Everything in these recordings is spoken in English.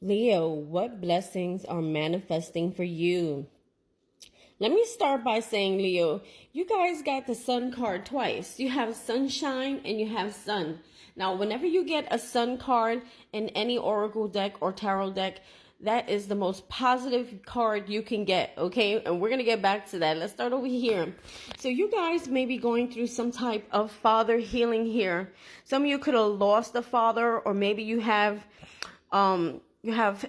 Leo, what blessings are manifesting for you? Let me start by saying, Leo, you guys got the sun card twice. You have sunshine and you have sun. Now, whenever you get a sun card in any oracle deck or tarot deck, that is the most positive card you can get, okay? And we're going to get back to that. Let's start over here. So you guys may be going through some type of father healing here. Some of you could have lost a father, or maybe you have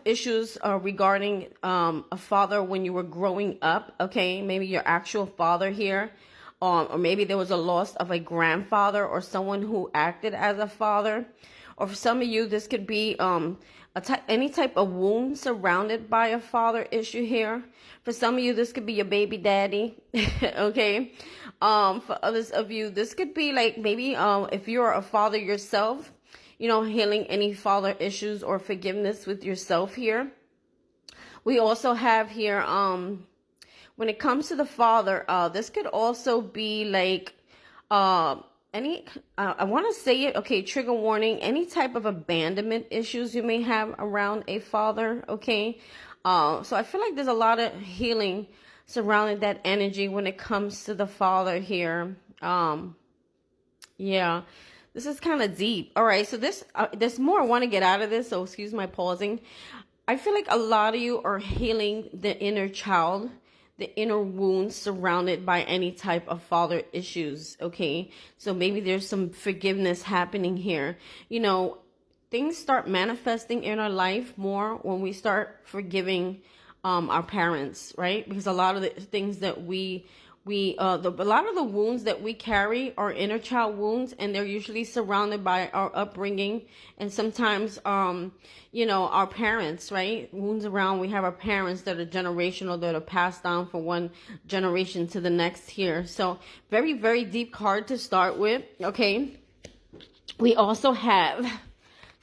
issues regarding a father when you were growing up, okay? Maybe your actual father here, or maybe there was a loss of a grandfather or someone who acted as a father. Or for some of you, this could be any type of wound surrounded by a father issue here. For some of you, this could be your baby daddy, okay? For others of you, this could be like maybe if you're a father yourself, you know, healing any father issues or forgiveness with yourself here. We also have here, when it comes to the father, this could also be like, I want to say it, okay, trigger warning, any type of abandonment issues you may have around a father, okay? So I feel like there's a lot of healing surrounding that energy when it comes to the father here. Yeah. This is kind of deep. All right, so there's more I want to get out of this, so excuse my pausing. I feel like a lot of you are healing the inner child, the inner wounds surrounded by any type of father issues, okay? So maybe there's some forgiveness happening here. You know, things start manifesting in our life more when we start forgiving our parents, right? Because a lot of the things that a lot of the wounds that we carry are inner child wounds, and they're usually surrounded by our upbringing and sometimes, you know, our parents, right? Wounds around, we have our parents that are generational, that are passed down from one generation to the next here. So very, very deep card to start with, okay? We also have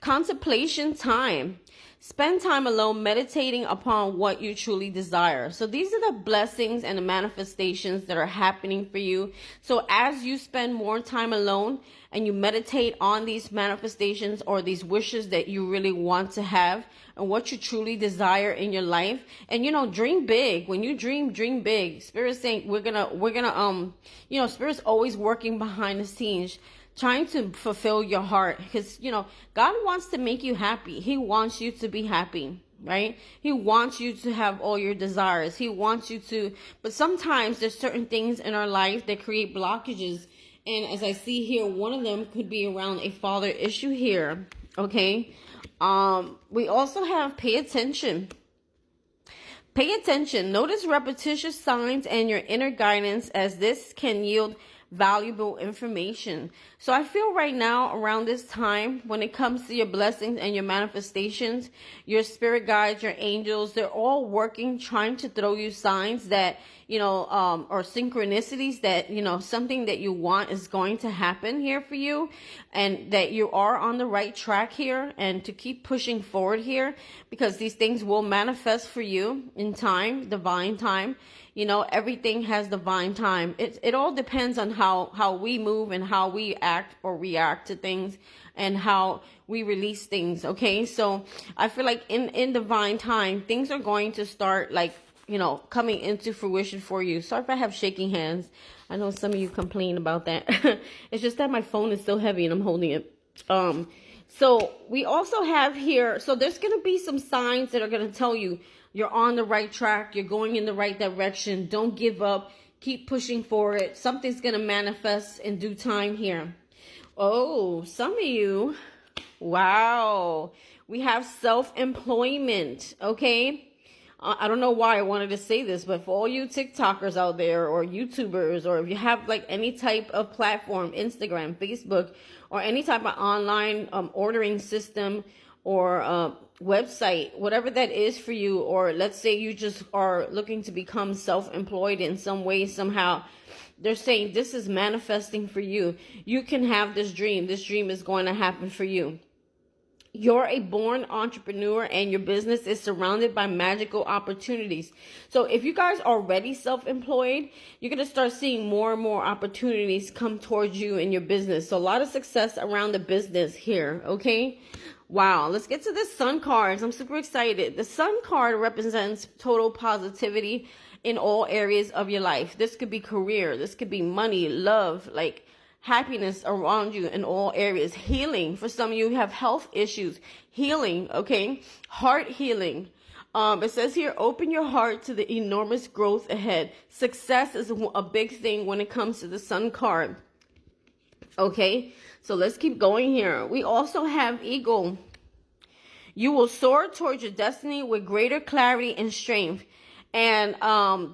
contemplation time. Spend time alone meditating upon what you truly desire. So these are the blessings and the manifestations that are happening for you. So as you spend more time alone and you meditate on these manifestations or these wishes that you really want to have and what you truly desire in your life, and you know, dream big. When you dream big. Spirit's saying we're gonna you know, Spirit's always working behind the scenes, trying to fulfill your heart, because you know, God wants to make you happy. He wants you to be happy, right? He wants you to have all your desires. He wants you to, but sometimes there's certain things in our life that create blockages, and as I see here, one of them could be around a father issue here, okay? We also have pay attention. Pay attention. Notice repetitious signs and your inner guidance, as this can yield valuable information. So I feel right now around this time, when it comes to your blessings and your manifestations, your spirit guides, your angels, they're all working, trying to throw you signs that, you know, or synchronicities that, you know, something that you want is going to happen here for you, and that you are on the right track here, and to keep pushing forward here, because these things will manifest for you in time, divine time. You know, everything has divine time. It all depends on how we move and how we act or react to things, and how we release things, okay? So I feel like in divine time, things are going to start, like, you know, coming into fruition for you. Sorry if I have shaking hands. I know some of you complain about that. It's just that my phone is so heavy and I'm holding it. So we also have here, so there's going to be some signs that are going to tell you you're on the right track. You're going in the right direction. Don't give up. Keep pushing for it. Something's going to manifest in due time here. Oh, some of you, wow. We have self-employment, okay? I don't know why I wanted to say this, but for all you TikTokers out there, or YouTubers, or if you have like any type of platform, Instagram, Facebook, or any type of online ordering system, or website, whatever that is for you, or let's say you just are looking to become self-employed in some way, somehow, they're saying this is manifesting for you. You can have this dream. This dream is going to happen for you. You're a born entrepreneur, and your business is surrounded by magical opportunities. So if you guys are already self-employed, you're going to start seeing more and more opportunities come towards you in your business. So a lot of success around the business here, okay? Wow, let's get to the Sun cards. I'm super excited. The Sun card represents total positivity in all areas of your life. This could be career, this could be money, love, like happiness around you in all areas. Healing. For some of you who have health issues, healing, okay? Heart healing. It says here, open your heart to the enormous growth ahead. Success is a big thing when it comes to the Sun card. Okay, so let's keep going here. We also have Eagle. You will soar towards your destiny with greater clarity and strength. And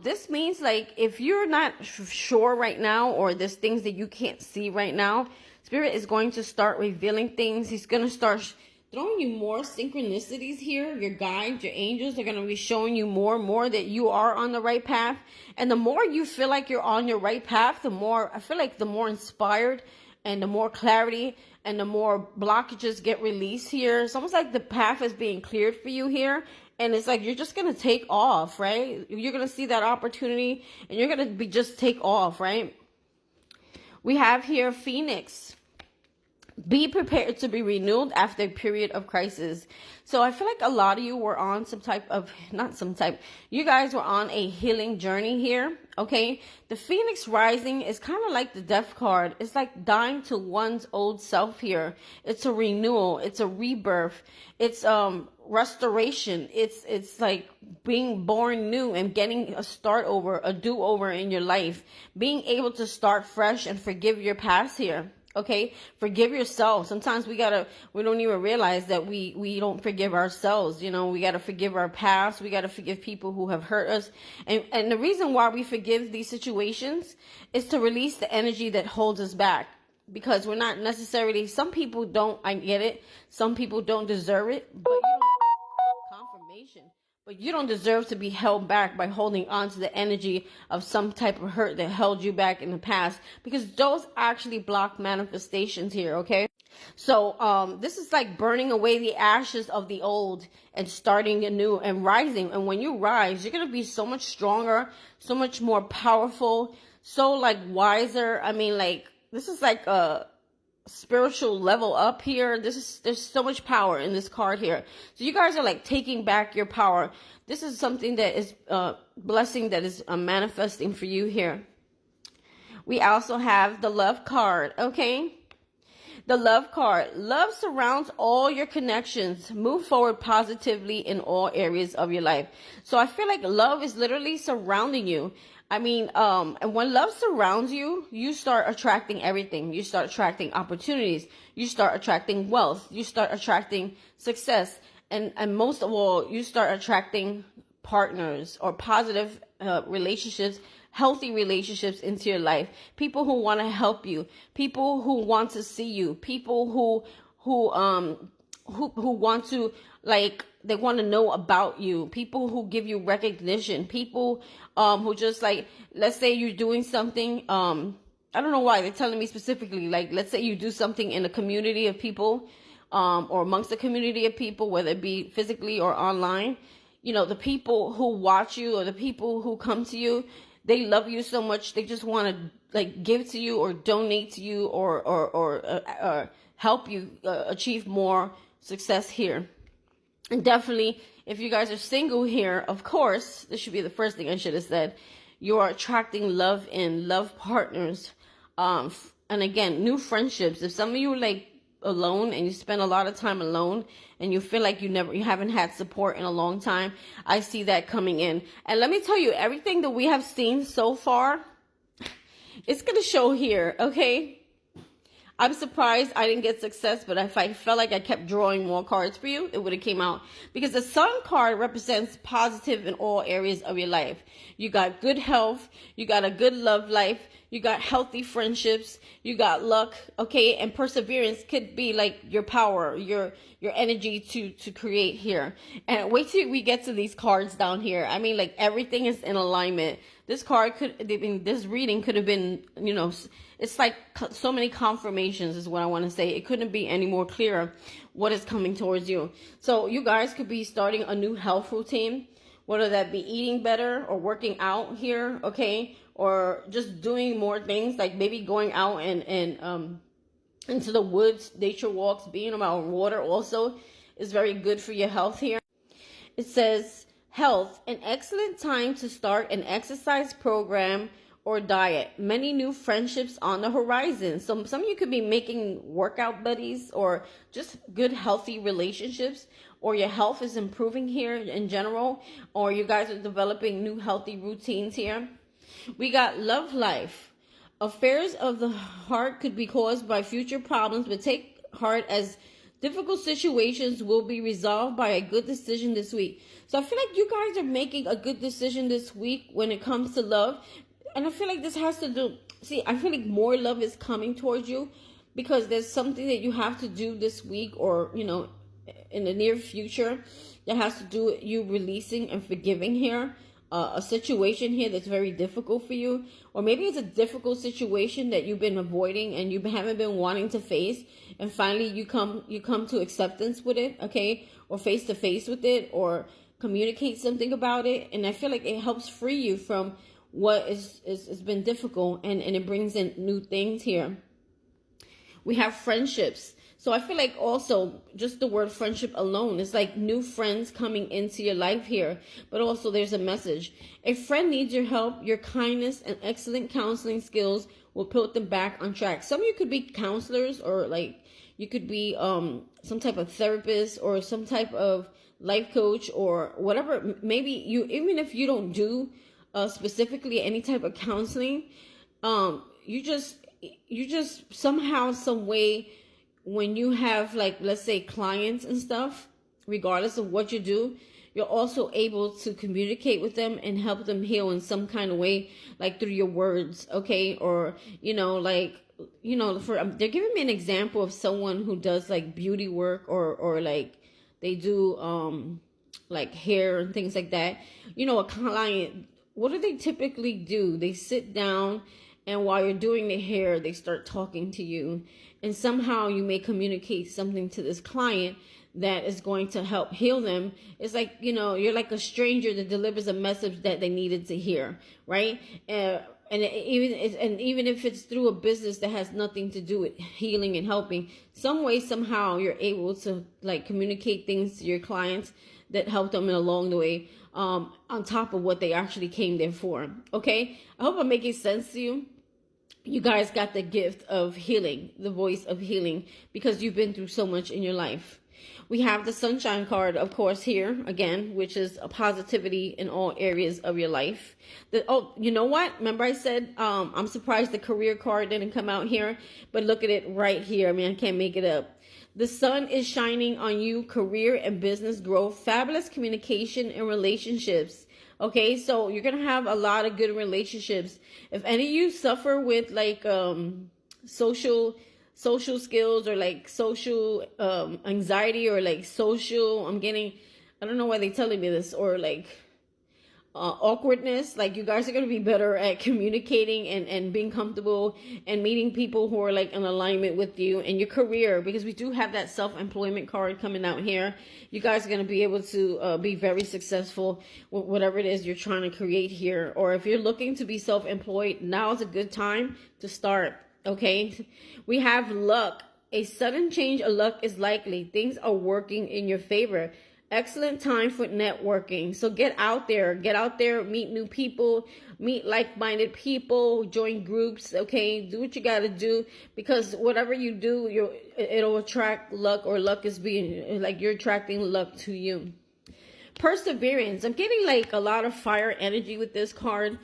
this means, like, if you're not sure right now, or there's things that you can't see right now, Spirit is going to start revealing things. He's going to start throwing you more synchronicities here. Your guides, your angels are going to be showing you more and more that you are on the right path. And the more you feel like you're on your right path, the more, I feel like the more inspired and the more clarity and the more blockages get released here. It's almost like the path is being cleared for you here. And it's like you're just going to take off, right? You're going to see that opportunity and you're going to be just take off, right? We have here Phoenix. Be prepared to be renewed after a period of crisis. So I feel like a lot of you were on some type of, you guys were on a healing journey here, okay? The Phoenix rising is kind of like the Death card. It's like dying to one's old self here. It's a renewal. It's a rebirth. It's restoration. It's like being born new and getting a start over, a do-over in your life. Being able to start fresh and forgive your past here. Okay, forgive yourself. Sometimes we don't even realize that we don't forgive ourselves. You know, we got to forgive our past. We got to forgive people who have hurt us. And the reason why we forgive these situations is to release the energy that holds us back. Because we're not necessarily, some people don't, I get it. Some people don't deserve it, but you don't, confirmation. But you don't deserve to be held back by holding on to the energy of some type of hurt that held you back in the past, because those actually block manifestations here, okay? So this is like burning away the ashes of the old and starting anew and rising. And when you rise, you're going to be so much stronger, so much more powerful, so like wiser. I mean, like, this is like a spiritual level up here. There's so much power in this card here. So you guys are like taking back your power. This is something that is blessing that is manifesting for you here. We also have the Love card, okay? The Love card. Love surrounds all your connections. Move forward positively in all areas of your life. So I feel like love is literally surrounding you. I mean, and when love surrounds you, you start attracting everything. You start attracting opportunities. You start attracting wealth. You start attracting success. And most of all, you start attracting partners or positive relationships, healthy relationships into your life. People who want to help you. People who want to see you. People who want to, like, they want to know about you. People who give you recognition. People who just, like, let's say you're doing something. I don't know why they're telling me specifically. Like, let's say you do something in a community of people, or amongst a community of people, whether it be physically or online. You know, the people who watch you or the people who come to you, they love you so much. They just want to, like, give to you or donate to you or help you achieve more success here. And definitely, if you guys are single here, of course, this should be the first thing I should have said. You are attracting love and love partners. And again, new friendships. If some of you are like alone and you spend a lot of time alone and you feel like you haven't had support in a long time, I see that coming in. And let me tell you, everything that we have seen so far, it's going to show here, okay? I'm surprised I didn't get success, but if I felt like I kept drawing more cards for you, it would have came out. Because the Sun card represents positive in all areas of your life. You got good health, you got a good love life, you got healthy friendships, you got luck, okay? And perseverance could be like your power, your energy to create here. And wait till we get to these cards down here. I mean, like, everything is in alignment. This card this reading could have been, you know, it's like so many confirmations is what I want to say. It couldn't be any more clearer what is coming towards you. So you guys could be starting a new health routine, whether that be eating better or working out here, okay? Or just doing more things, like maybe going out and into the woods, nature walks, being around water also is very good for your health here. It says health, an excellent time to start an exercise program or diet. Many new friendships on the horizon. So some of you could be making workout buddies or just good healthy relationships, or your health is improving here in general, or you guys are developing new healthy routines here. We got love life. Affairs of the heart could be caused by future problems, but take heart as difficult situations will be resolved by a good decision this week. So I feel like you guys are making a good decision this week when it comes to love. And I feel like this has to do, I feel like more love is coming towards you because there's something that you have to do this week or, in the near future that has to do with you releasing and forgiving here. A situation here that's very difficult for you, or maybe it's a difficult situation that you've been avoiding and you haven't been wanting to face, and finally you come to acceptance with it, okay, or face to face with it, or communicate something about it. And I feel like it helps free you from what is been difficult, and it brings in new things here. We have friendships. So I feel like also just the word friendship alone is like new friends coming into your life here. But also there's a message. A friend needs your help. Your kindness and excellent counseling skills will put them back on track. Some of you could be counselors, or like you could be some type of therapist or some type of life coach or whatever. Maybe you, even if you don't do specifically any type of counseling, you just somehow, some way, when you have, like, let's say clients and stuff, regardless of what you do, you're also able to communicate with them and help them heal in some kind of way, like through your words, okay? Or, they're giving me an example of someone who does like beauty work, or like they do like hair and things like that. A client, what do they typically do? They sit down, and while you're doing the hair, they start talking to you. And somehow you may communicate something to this client that is going to help heal them. It's like, you're like a stranger that delivers a message that they needed to hear, right? And even if it's through a business that has nothing to do with healing and helping, some way, somehow you're able to like communicate things to your clients that help them along the way, on top of what they actually came there for. Okay, I hope I'm making sense to you. You guys got the gift of healing, the voice of healing, because you've been through so much in your life. We have the sunshine card, of course, here again, which is a positivity in all areas of your life. You know what? Remember I said, I'm surprised the career card didn't come out here, but look at it right here. I mean, I can't make it up. The sun is shining on you, career and business growth, fabulous communication and relationships. Okay, so you're going to have a lot of good relationships. If any of you suffer with like social skills, or like social anxiety, or like social, I don't know why they're telling me this, or like awkwardness, like you guys are going to be better at communicating and being comfortable and meeting people who are like in alignment with you and your career, because we do have that self-employment card coming out here. You guys are going to be able to be very successful with whatever it is you're trying to create here. Or if you're looking to be self-employed, now is a good time to start. Okay, we have luck. A sudden change of luck is likely. Things are working in your favor. Excellent time for networking. So get out there, meet new people, meet like-minded people, join groups, okay? Do what you got to do, because whatever you do, it'll attract luck, or luck is being, like you're attracting luck to you. Perseverance. I'm getting like a lot of fire energy with this card.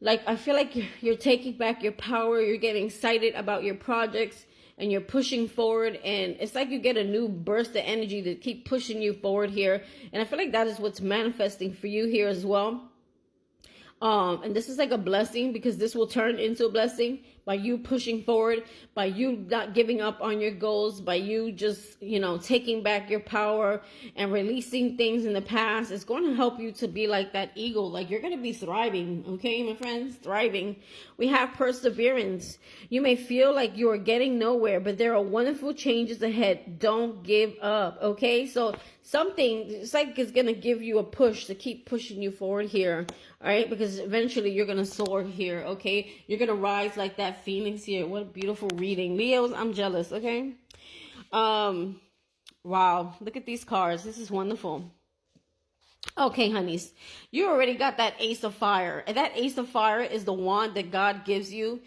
Like, I feel like you're taking back your power. You're getting excited about your projects, and you're pushing forward, and it's like you get a new burst of energy to keep pushing you forward here. And I feel like that is what's manifesting for you here as well. And this is like a blessing, because this will turn into a blessing by you pushing forward, by you not giving up on your goals, by you just, taking back your power and releasing things in the past. It's going to help you to be like that eagle. Like, you're going to be thriving, okay, my friends? Thriving. We have perseverance. You may feel like you are getting nowhere, but there are wonderful changes ahead. Don't give up, okay? So something, it's like it's going to give you a push to keep pushing you forward here, all right? Because eventually you're going to soar here, okay? You're going to rise like that that Phoenix here. What a beautiful reading. Leos, I'm jealous, okay? Wow, look at these cards. This is wonderful. Okay, honeys, you already got that Ace of Fire. And that Ace of Fire is the wand that God gives you.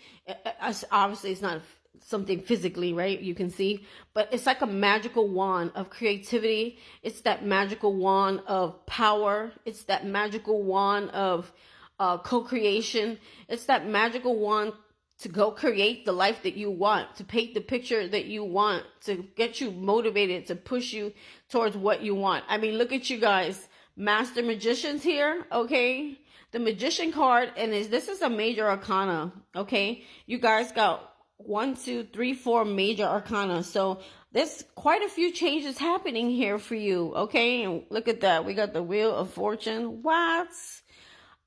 Obviously, it's not something physically, right? You can see, but it's like a magical wand of creativity. It's that magical wand of power. It's that magical wand of co-creation. It's that magical wand to go create the life that you want, to paint the picture that you want, to get you motivated, to push you towards what you want. I mean, look at you guys. Master Magicians here, okay? The Magician card, and this is a major arcana, okay? You guys got 1, 2, 3, 4 major arcana. So there's quite a few changes happening here for you, okay? And look at that. We got the Wheel of Fortune. What?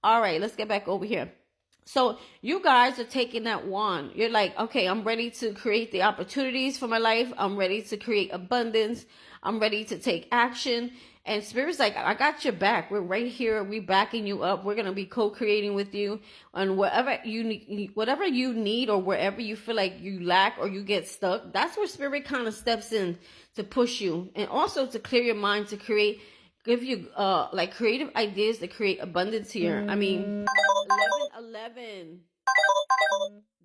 All right, let's get back over here. So you guys are taking that wand. You're like, okay, I'm ready to create the opportunities for my life. I'm ready to create abundance. I'm ready to take action. And Spirit's like, I got your back. We're right here. We're backing you up. We're going to be co-creating with you on whatever you need or wherever you feel like you lack or you get stuck. That's where Spirit kind of steps in to push you and also to clear your mind, to give you like creative ideas to create abundance here. I mean, 11.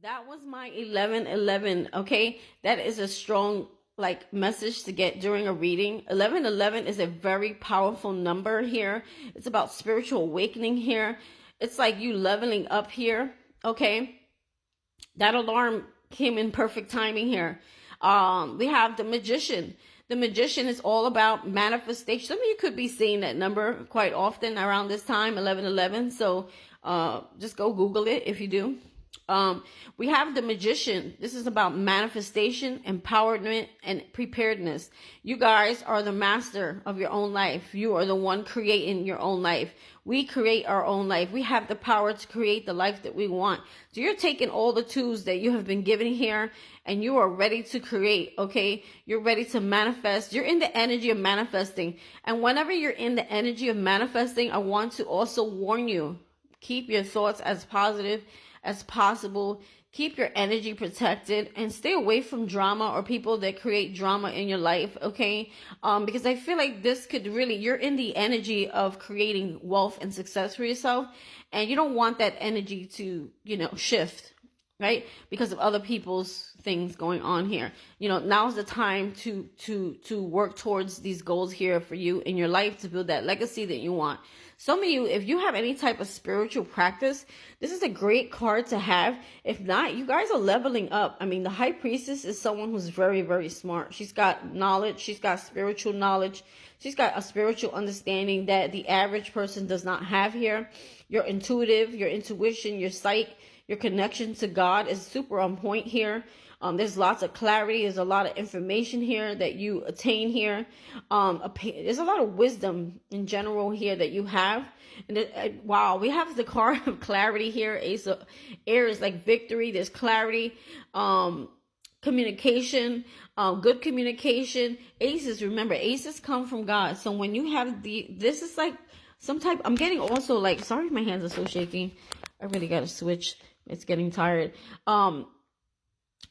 That was my 11. Okay, that is a strong like message to get during a reading. 11 is a very powerful number here. It's about spiritual awakening here. It's like you leveling up here. Okay, that alarm came in perfect timing here. We have the Magician. The Magician is all about manifestation. Some of you could be seeing that number quite often around this time, 11. So just go Google it if you do. We have the Magician. This is about manifestation, empowerment, and preparedness. You guys are the master of your own life. You are the one creating your own life. We create our own life. We have the power to create the life that we want. So you're taking all the tools that you have been given here and you are ready to create, okay? You're ready to manifest. You're in the energy of manifesting. And whenever you're in the energy of manifesting, I want to also warn you, keep your thoughts as positive as possible. Keep your energy protected and stay away from drama or people that create drama in your life, okay? Because I feel like this could really, you're in the energy of creating wealth and success for yourself, and you don't want that energy to, shift, right? Because of other people's things going on here. Now's the time to work towards these goals here for you in your life, to build that legacy that you want. Some of you, if you have any type of spiritual practice, this is a great card to have. If not, you guys are leveling up. I mean, the High Priestess is someone who's very, very smart. She's got knowledge. She's got spiritual knowledge. She's got a spiritual understanding that the average person does not have here. Your intuitive, your intuition, your psyche, your connection to God is super on point here. There's lots of clarity. There's a lot of information here that you attain here. There's a lot of wisdom in general here that you have. And wow, we have the card of clarity here. Ace of Air is like victory. There's clarity, communication, good communication. Remember, aces come from God. So when you have this is like some type, I'm getting also like, sorry, my hands are so shaky. I really got to switch. It's getting tired.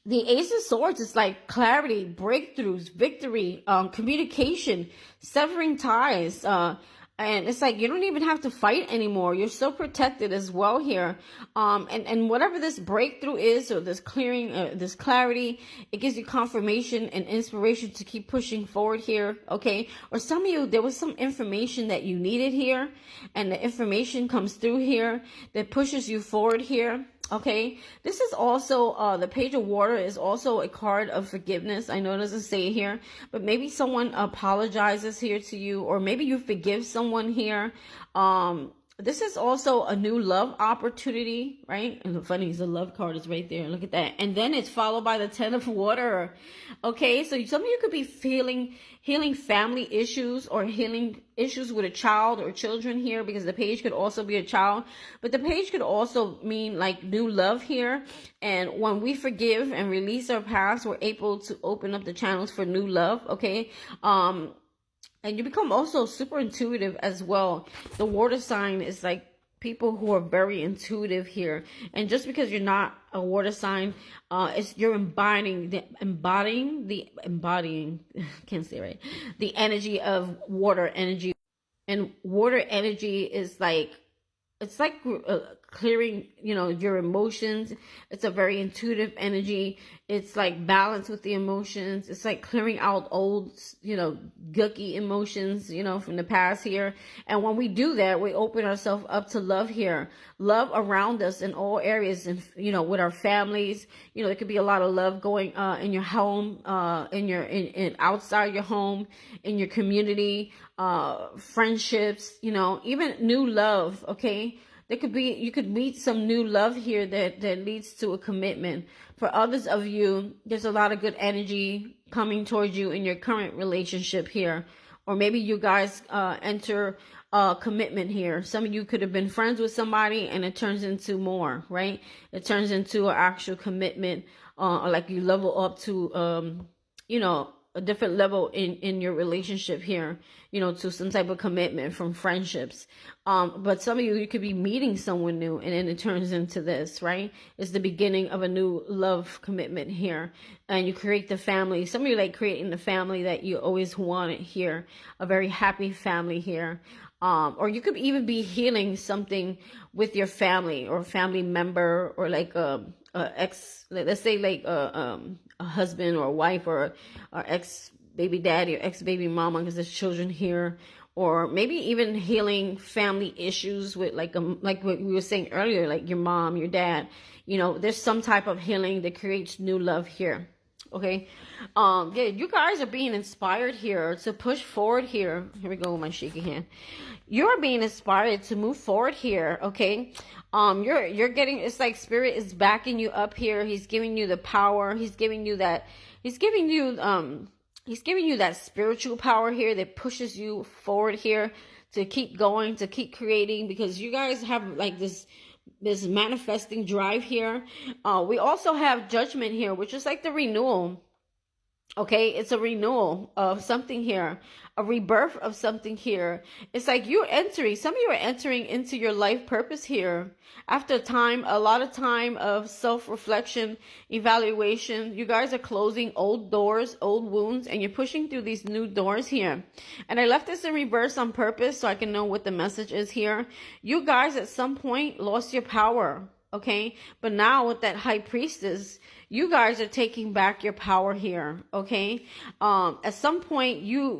The Ace of Swords is like clarity, breakthroughs, victory, communication, severing ties. And it's like you don't even have to fight anymore. You're so protected as well here. And whatever this breakthrough is, or this clearing, this clarity, it gives you confirmation and inspiration to keep pushing forward here, okay? Or some of you, there was some information that you needed here, and the information comes through here that pushes you forward here. Okay, this is also, the Page of Water is also a card of forgiveness. I know it doesn't say it here, but maybe someone apologizes here to you, or maybe you forgive someone here. This is also a new love opportunity, right? And the funny is the love card is right there. Look at that. And then it's followed by the Ten of Water. Okay, so some of you could be healing family issues or healing issues with a child or children here, because the page could also be a child. But the page could also mean like new love here. And when we forgive and release our past, we're able to open up the channels for new love, okay? And you become also super intuitive as well. The water sign is like people who are very intuitive here. And just because you're not a water sign, you're embodying can't say it right, the energy of water energy. And water energy is like, it's like clearing, your emotions. It's a very intuitive energy. It's like balance with the emotions. It's like clearing out old, gucky emotions, from the past here. And when we do that, we open ourselves up to love here, love around us in all areas. And, with our families, there could be a lot of love going in your home, in outside your home, in your community, friendships, even new love. Okay. You could meet some new love here that leads to a commitment. For others of you, there's a lot of good energy coming towards you in your current relationship here. Or maybe you guys enter a commitment here. Some of you could have been friends with somebody and it turns into more, right? It turns into an actual commitment, or like you level up to, a different level in your relationship here, to some type of commitment from friendships. But some of you could be meeting someone new and then it turns into this, right? It's the beginning of a new love commitment here. And you create the family. Some of you like creating the family that you always wanted here, a very happy family here. Or you could even be healing something with your family or family member, or like ex, let's say like a husband or a wife, or ex baby daddy or ex baby mama, because there's children here. Or maybe even healing family issues with like what we were saying earlier, like your mom, your dad. There's some type of healing that creates new love here. Okay. Yeah, you guys are being inspired here to push forward here. Here we go with my shaky hand. You're being inspired to move forward here. Okay. You're getting, it's like spirit is backing you up here. He's giving you the power. He's giving you that spiritual power here that pushes you forward here to keep going, to keep creating, because you guys have like this manifesting drive here. We also have judgment here, which is like the renewal. Okay, it's a renewal of something here, a rebirth of something here. It's like some of you are entering into your life purpose here. After a lot of time of self-reflection, evaluation, you guys are closing old doors, old wounds, and you're pushing through these new doors here. And I left this in reverse on purpose so I can know what the message is here. You guys at some point lost your power. Okay, but now with that high priestess, you guys are taking back your power here. Okay, at some point you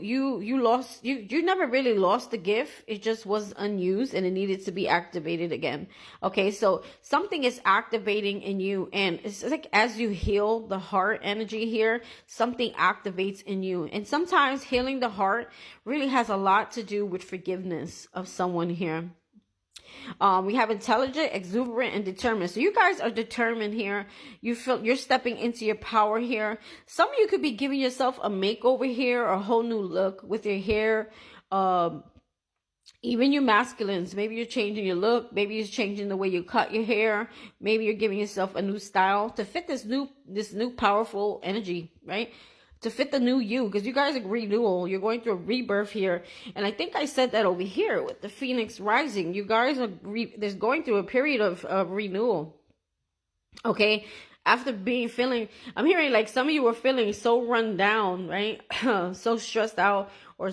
never really lost the gift. It just was unused and it needed to be activated again. Okay, so something is activating in you, and it's like as you heal the heart energy here, something activates in you. And sometimes healing the heart really has a lot to do with forgiveness of someone here. We have intelligent, exuberant, and determined. So you guys are determined here. You feel you're stepping into your power here. Some of you could be giving yourself a makeover here, or a whole new look with your hair. Even you masculines, maybe you're changing your look. Maybe you're changing the way you cut your hair. Maybe you're giving yourself a new style to fit this new powerful energy, right? To fit the new you, because you guys are renewal. You're going through a rebirth here. And I think I said that over here with the Phoenix rising. You guys are there's going through a period of renewal. Okay. After I'm hearing like some of you were feeling so run down, right? So stressed out, or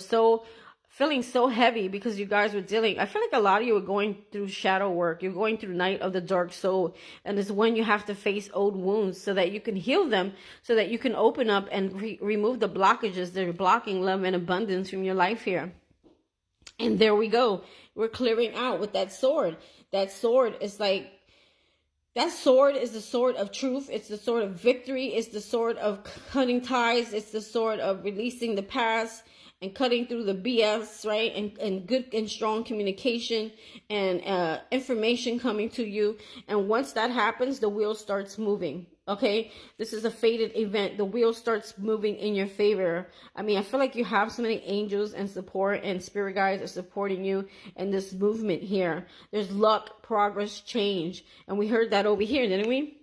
feeling so heavy because you guys were I feel like a lot of you are going through shadow work. You're going through night of the dark soul. And it's when you have to face old wounds so that you can heal them, so that you can open up and remove the blockages that are blocking love and abundance from your life here. And there we go. We're clearing out with that sword. That sword is like, that sword is the sword of truth. It's the sword of victory. It's the sword of cutting ties. It's the sword of releasing the past and cutting through the BS, right? And good and strong communication and information coming to you. And once that happens, the wheel starts moving. Okay, this is a fated event. The wheel starts moving in your favor. I mean, I feel like you have so many angels and support, and spirit guides are supporting you in this movement here. There's luck, progress, change. And we heard that over here, didn't we?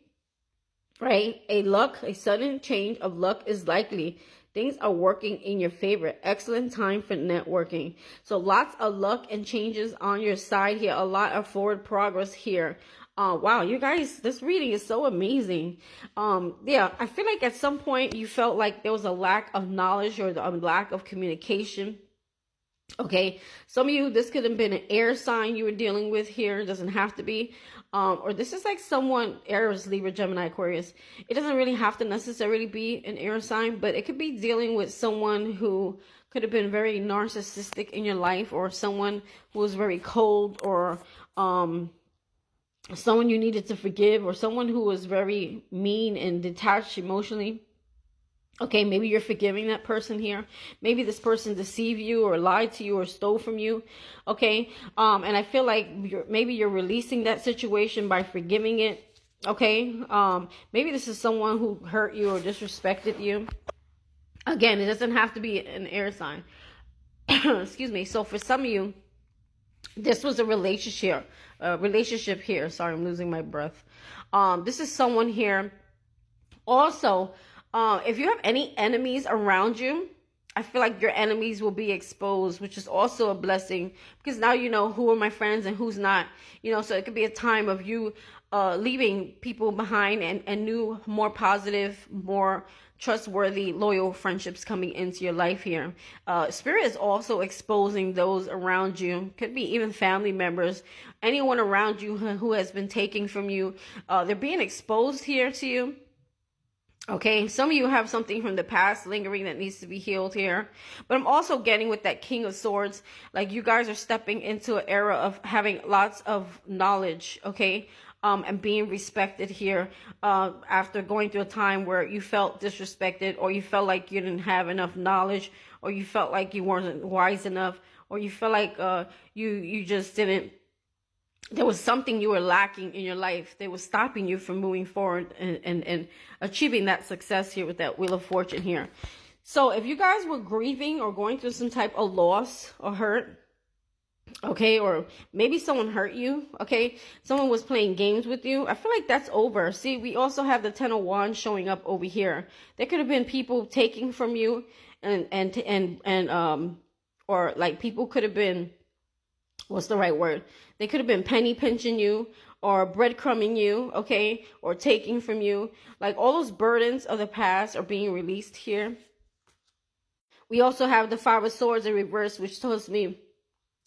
Right? A sudden change of luck is likely. Things are working in your favor. Excellent time for networking. So lots of luck and changes on your side here. A lot of forward progress here. Wow, you guys, this reading is so amazing. Yeah, I feel like at some point you felt like there was a lack of knowledge or a lack of communication. Okay, some of you, this could have been an air sign you were dealing with here. It doesn't have to be. Or this is like someone, Aries, Libra, Gemini, Aquarius. It doesn't really have to necessarily be an air sign, but it could be dealing with someone who could have been very narcissistic in your life, or someone who was very cold, or someone you needed to forgive, or someone who was very mean and detached emotionally. Okay, maybe you're forgiving that person here. Maybe this person deceived you or lied to you or stole from you. Okay, and I feel like maybe you're releasing that situation by forgiving it. Okay, maybe this is someone who hurt you or disrespected you. Again, it doesn't have to be an air sign. Excuse me. So for some of you, this was a relationship here. Sorry, I'm losing my breath. This is someone here. Also, if you have any enemies around you, I feel like your enemies will be exposed, which is also a blessing, because now you know who are my friends and who's not. You know, so it could be a time of you leaving people behind and new, more positive, more trustworthy, loyal friendships coming into your life here. Spirit is also exposing those around you. Could be even family members, anyone around you who has been taking from you. They're being exposed here to you. Okay, some of you have something from the past lingering that needs to be healed here. But I'm also getting with that King of Swords, like you guys are stepping into an era of having lots of knowledge, okay? And being respected here after going through a time where you felt disrespected, or you felt like you didn't have enough knowledge, or you felt like you weren't wise enough, or you felt like you just didn't, there was something you were lacking in your life that was stopping you from moving forward and achieving that success here with that Wheel of Fortune here. So if you guys were grieving or going through some type of loss or hurt, okay, or maybe someone hurt you, okay, someone was playing games with you, I feel like that's over. See, we also have the Ten of Wands showing up over here. There could have been people taking from you or like people could have been, what's the right word? They could have been penny pinching you or breadcrumbing you, okay, or taking from you. Like all those burdens of the past are being released here. We also have the Five of Swords in reverse, which tells me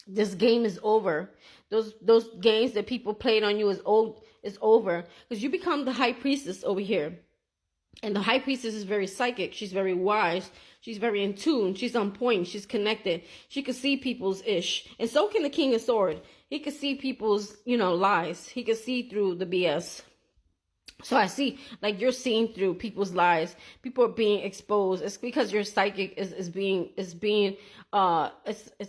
this game is over. Those games that people played on you is over, because you become the High Priestess over here. And the High Priestess is very psychic. She's very wise. She's very in tune. She's on point. She's connected. She can see people's ish. And so can the King of Swords. He can see people's, lies. He can see through the BS. So I see, like, you're seeing through people's lies. People are being exposed. It's because your psychic is being it's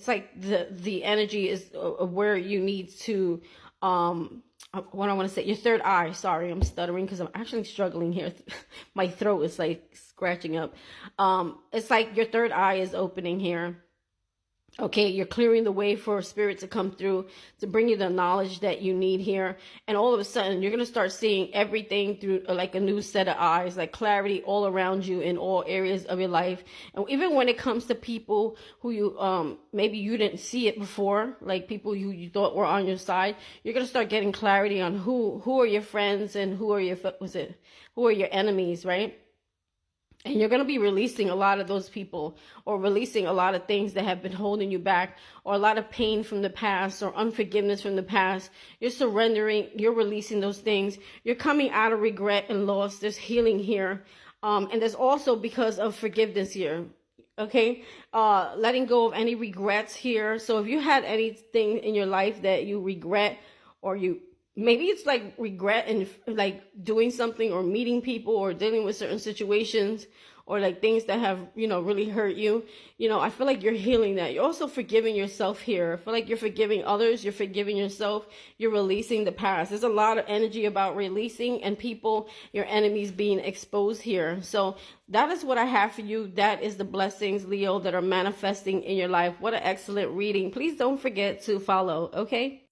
like the energy is where you need to, what I want to say, your third eye. Sorry, I'm stuttering because I'm actually struggling here. My throat is like scratching up. It's like your third eye is opening here. Okay, you're clearing the way for Spirit to come through to bring you the knowledge that you need here. And all of a sudden, you're going to start seeing everything through like a new set of eyes, like clarity all around you in all areas of your life. And even when it comes to people who you, maybe you didn't see it before, like people you thought were on your side, you're going to start getting clarity on who are your friends and who are your enemies, right? And you're going to be releasing a lot of those people, or releasing a lot of things that have been holding you back, or a lot of pain from the past, or unforgiveness from the past. You're surrendering, you're releasing those things. You're coming out of regret and loss. There's healing here. And there's also because of forgiveness here. Okay, letting go of any regrets here. So if you had anything in your life that you regret, or maybe it's like regret and like doing something or meeting people or dealing with certain situations, or like things that have, really hurt you. I feel like you're healing that. You're also forgiving yourself here. I feel like you're forgiving others. You're forgiving yourself. You're releasing the past. There's a lot of energy about releasing and people, your enemies being exposed here. So that is what I have for you. That is the blessings, Leo, that are manifesting in your life. What an excellent reading. Please don't forget to follow, okay?